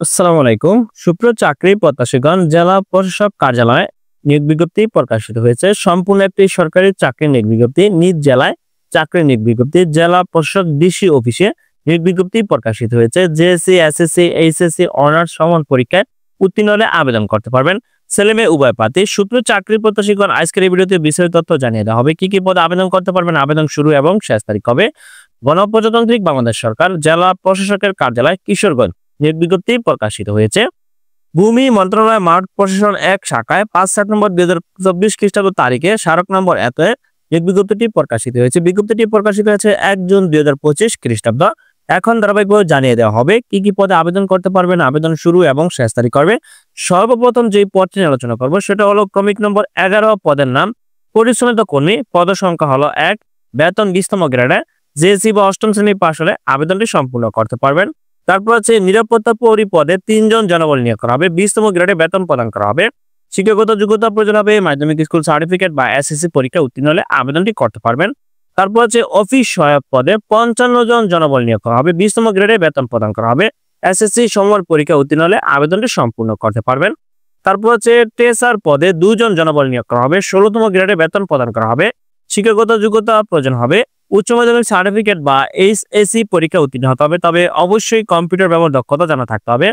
আসসালামু আলাইকুম। সুপ্রিয় চাকরি প্রত্যাশীগণ, জেলা প্রশাসক কার্যালয়ে নিয়োগ বিজ্ঞপ্তি প্রকাশিত হয়েছে। সম্পূর্ণ একটি সরকারি চাকরি নিয়োগ বিজ্ঞপ্তি। নিজ জেলায় চাকরি নিয়োগ বিজ্ঞপ্তি। জেলা প্রশাসক ডিসি অফিসে নিয়োগ বিজ্ঞপ্তি প্রকাশিত হয়েছে। জেএসসি, এসএসসি, এইচএসসি অনার্স সমান পরীক্ষায় উত্তীর্ণ হলে আবেদন করতে পারবেন। ছেলে মেয়ে উভয় প্রার্থী। সুপ্রিয় চাকরি প্রত্যাশীগণ, আজকের এই ভিডিওতে বিস্তারিত তথ্য জানিয়ে দেওয়া হবে। কি কি পদে আবেদন করতে পারবেন, আবেদন শুরু এবং শেষ তারিখ হবে। গণপ্রজাতান্ত্রিক বাংলাদেশ সরকার জেলা প্রশাসকের কার্যালয় কিশোরগঞ্জ নিয়োগ বিজ্ঞপ্তি প্রকাশিত হয়েছে। ভূমি মন্ত্রণালয় মাঠ প্রশাসন ১ শাখায় ৫ সেপ্টেম্বর ২০২৪ খ্রিস্টাব্দ তারিখে স্মারক নম্বর এতে নিয়োগ বিজ্ঞপ্তিটি প্রকাশিত হয়েছে। বিজ্ঞপ্তিটি প্রকাশিত হয়েছে ১ জুন ২০২৫ খ্রিস্টাব্দ। এখন ধারাবাহিকভাবে জানিয়ে দেওয়া হবে কি কি পদে আবেদন করতে পারবেন, আবেদন শুরু এবং শেষ তারিখ হবে। সর্বপ্রথম যে পদটি নিয়ে আলোচনা করবো সেটা হলো ক্রমিক নম্বর ১১ পদের নাম পরিশ্রমিত কর্মী। পদ সংখ্যা হলো ১, বেতন ২০তম গ্রেডে। জেএসসি বা অষ্টম শ্রেণী পাশ হলে আবেদনটি সম্পূর্ণ করতে পারবেন। তারপর হচ্ছে নিরাপত্তা প্রহরী পদে ৩ জন জনবল নিয়োগ করা হবে। ২০তম গ্রেডে বেতন প্রদান করা হবে। শিক্ষাগত যোগ্যতা প্রয়োজন হবে মাধ্যমিক স্কুল সার্টিফিকেট বা এসএসসি পরীক্ষা উত্তীর্ণ হলে আবেদনটি করতে পারবেন। তারপর হচ্ছে অফিস সহায়ক পদে ৫৫ জন জনবল নিয়োগ করা হবে। ২০তম গ্রেডে বেতন প্রদান করা হবে। এসএসসি সমর পরীক্ষা উত্তীর্ণ হলে আবেদনটি সম্পূর্ণ করতে পারবেন। তারপর হচ্ছে টেসার পদে ২ জন জনবল নিয়োগ করা হবে। ১৬তম গ্রেডে বেতন প্রদান করা হবে। শিক্ষাগত যোগ্যতা প্রয়োজন হবে উচ্চ মাধ্যমিক সার্টিফিকেট বা এইচএসসি পরীক্ষা উত্তীর্ণ হতে হবে, তবে অবশ্যই কম্পিউটার ব্যবহার দক্ষতা জানা থাকতে হবে।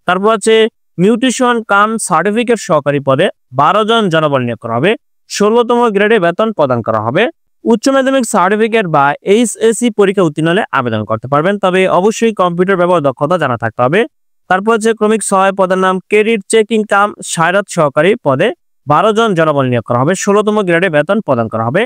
তারপর হচ্ছে মিউটেশন কাম সার্টিফিকেট সহকারী পদে ১২ জন জনবল নিয়োগ করা হবে। ১৬তম গ্রেডে বেতন প্রদান করা হবে। উচ্চ মাধ্যমিক সার্টিফিকেট বা এইচএসসি পরীক্ষা উত্তীর্ণ হলে আবেদন করতে পারবেন, তবে অবশ্যই কম্পিউটার ব্যবহার দক্ষতা জানা থাকতে হবে। তারপর হচ্ছে ক্রমিক সহায় পদের নাম ক্রেডিট চেকিং কাম সায়রাত সহকারী পদে ১২ জন জনবল নিয়োগ করা হবে। ১৬তম গ্রেডে বেতন প্রদান করা হবে।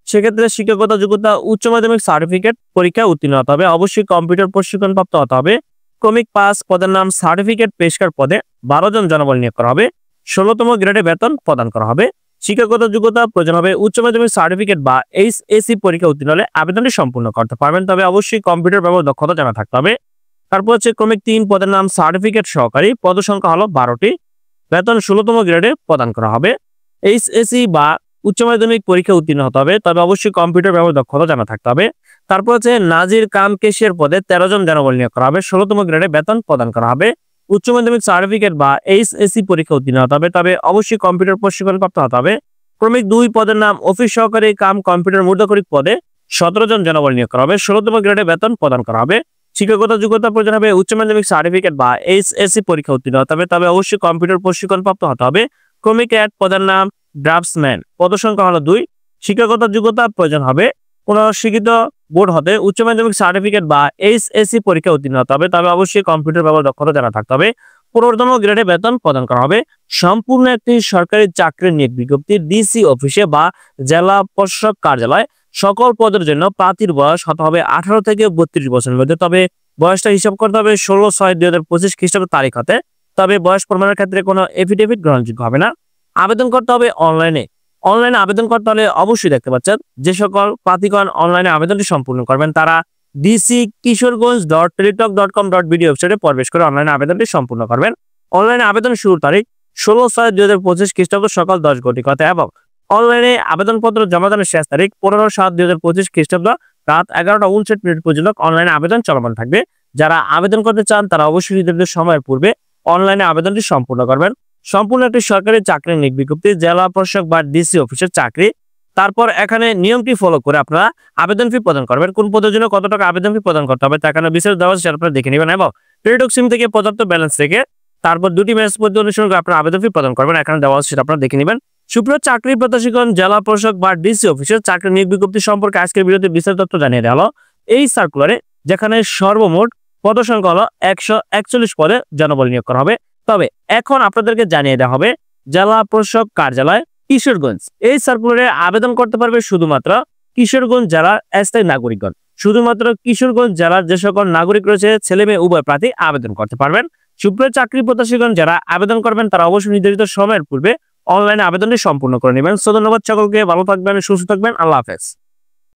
সেক্ষেত্রে শিক্ষাগত যোগ্যতা উচ্চ মাধ্যমিক সার্টিফিকেট পরীক্ষা উত্তীর্ণ হতে হবে। অবশ্যই কম্পিউটার প্রশিক্ষণপ্রাপ্ত হতে হবে। ক্রমিক ৫ পদের নাম সার্টিফিকেট পেশকার পদে ১২ জন জনবল নিয়োগ করা হবে। ১৬তম গ্রেডে বেতন প্রদান করা হবে। শিক্ষাগত যোগ্যতা প্রয়োজন হবে উচ্চ মাধ্যমিক সার্টিফিকেট বা এইচএসসি পরীক্ষা উত্তীর্ণ হলে আবেদনটি সম্পূর্ণ করতে পারবেন, তবে অবশ্যই কম্পিউটার ব্যবহার দক্ষতা জানা থাকতে হবে। তারপর হচ্ছে ক্রমিক ৩ পদের নাম সার্টিফিকেট সহকারী। পদ সংখ্যা হলো ১২টি। বেতন ১৬তম গ্রেডে প্রদান করা হবে। এইচএসসি বা উচ্চ মাধ্যমিক পরীক্ষা উত্তীর্ণ হতে হবে, তবে অবশ্যই কম্পিউটার ব্যবহার দক্ষতা জানা থাকতে হবে। তারপর হচ্ছে নাজির কাম কেশিয়ার পদে ১৩ জন জনবল নিয়োগ করা হবে। ১৬তম গ্রেডে বেতন প্রদান করা হবে। উচ্চ মাধ্যমিক সার্টিফিকেট বা এইচএসসি পরীক্ষা উত্তীর্ণ হতে হবে, তবে অবশ্যই কম্পিউটার প্রশিক্ষণপ্রাপ্ত হতে হবে। ক্রমিক ২ পদের নাম অফিস সহকারী কাম কম্পিউটার মুদ্রাকরিক পদে ১৭ জন জনবল নিয়োগ করা হবে। ১৬তম গ্রেডে বেতন প্রদান করা হবে। শিক্ষাগত যোগ্যতা প্রয়োজন হবে উচ্চ মাধ্যমিক সার্টিফিকেট বা এইচএসসি পরীক্ষা উত্তীর্ণ হতে হবে, তবে অবশ্যই কম্পিউটার প্রশিক্ষণপ্রাপ্ত হতে হবে। ক্রমিক ১ পদের নাম ড্রাফটসম্যান। পদ সংখ্যা হলো ২। শিক্ষাগত যোগ্যতা প্রয়োজন হবে কোন শিক্ষিত বোর্ড হতে উচ্চ মাধ্যমিক সার্টিফিকেট বা এইচএসসি পরীক্ষা উত্তীর্ণ হতে হবে, তবে অবশ্যই কম্পিউটার ব্যবহার দক্ষতা জানা থাকতে হবে। ১৫তম গ্রেডে বেতন প্রদান করা হবে। সম্পূর্ণ একটি সরকারি চাকরির নিয়োগ বিজ্ঞপ্তি। ডিসি অফিসে বা জেলা প্রশাসক কার্যালয়। সকল পদের জন্য প্রার্থীর বয়স হতে হবে ১৮ থেকে ৩২ বছরের মধ্যে, তবে বয়সটা হিসাব করতে হবে ১৬/৬/২০২৫ খ্রিস্টাব্দ তারিখ হতে, তবে বয়স প্রমাণের ক্ষেত্রে কোনো এফিডেভিট গ্রহণযোগ্য হবে না। আবেদন করতে হবে অনলাইনে। আবেদন করতে হলে অবশ্যই দেখতে পাচ্ছেন যে সকল প্রার্থীগণ অনলাইনে আবেদনটি সম্পূর্ণ করবেন তারা dc-kisorganj.teletalk.com.bd ওয়েবসাইটে প্রবেশ করে অনলাইনে আবেদনটি সম্পূর্ণ করবেন। অনলাইনে আবেদন শুরুর তারিখ ১৬/৬/২০২৫ খ্রিস্টাব্দ সকাল ১০ ঘটিকাতে এবং অনলাইনে আবেদনপত্র জমাদানের শেষ তারিখ ১৫/৭/২০২৫ খ্রিস্টাব্দ রাত ১১:৫৯ পর্যন্ত অনলাইনে আবেদন চলমান থাকবে। যারা আবেদন করতে চান তারা অবশ্যই নির্ধারিত সময়ের পূর্বে অনলাইনে আবেদনটি সম্পূর্ণ করবেন। সম্পূর্ণ একটি সরকারি চাকরির নিয়োগ বিজ্ঞপ্তি, জেলা প্রশাসক বা ডিসি অফিসের চাকরি। তারপর এখানে নিয়মটি ফলো করে আপনারা আবেদন ফি প্রদান করবেন। কোন পদের জন্য কত টাকা আবেদন ফি প্রদান করতে হবে তা এখানে বিস্তারিত দেওয়া আছে, সেটা আপনারা দেখে নেবেন এবং টেলিটক সিম থেকে পর্যাপ্ত ব্যালেন্স রেখে তারপর ২টি মেসেজ পদ্ধতি অনুসরণ করে আপনারা আবেদন ফি প্রদান করবেন। এখানে দেওয়া আছে, সেটা আপনারা দেখে নেবেন। সুপ্রিয় চাকরি প্রত্যাশীগণ, জেলা প্রশাসক বা ডিসি অফিসের চাকরির নিয়োগ বিজ্ঞপ্তি সম্পর্কে আজকের ভিডিওতে বিস্তারিত তথ্য জানিয়ে দেওয়া হলো। এই সার্কুলারে যেখানে সর্বমোট পদ সংখ্যা হলো ১৪১ পদে জনবল নিয়োগ করা হবে, তবে এখন আপনাদেরকে জানিয়ে দেওয়া হবে জেলা প্রশাসক কার্যালয় কিশোরগঞ্জ। এই সার্কুলারে আবেদন করতে পারবে শুধুমাত্র কিশোরগঞ্জ জেলার স্থায়ী নাগরিকগণ। শুধুমাত্র কিশোরগঞ্জ জেলার যে সকল নাগরিক রয়েছে ছেলে মেয়ে উভয় প্রার্থী আবেদন করতে পারবেন। সুপ্রিয় চাকরি প্রত্যাশীগণ, যারা আবেদন করবেন তারা অবশ্যই নির্ধারিত সময়ের পূর্বে অনলাইনে আবেদনটি সম্পূর্ণ করে নেবেন। ধন্যবাদ সকলকে, ভালো থাকবেন, সুস্থ থাকবেন, আল্লাহ হাফেজ।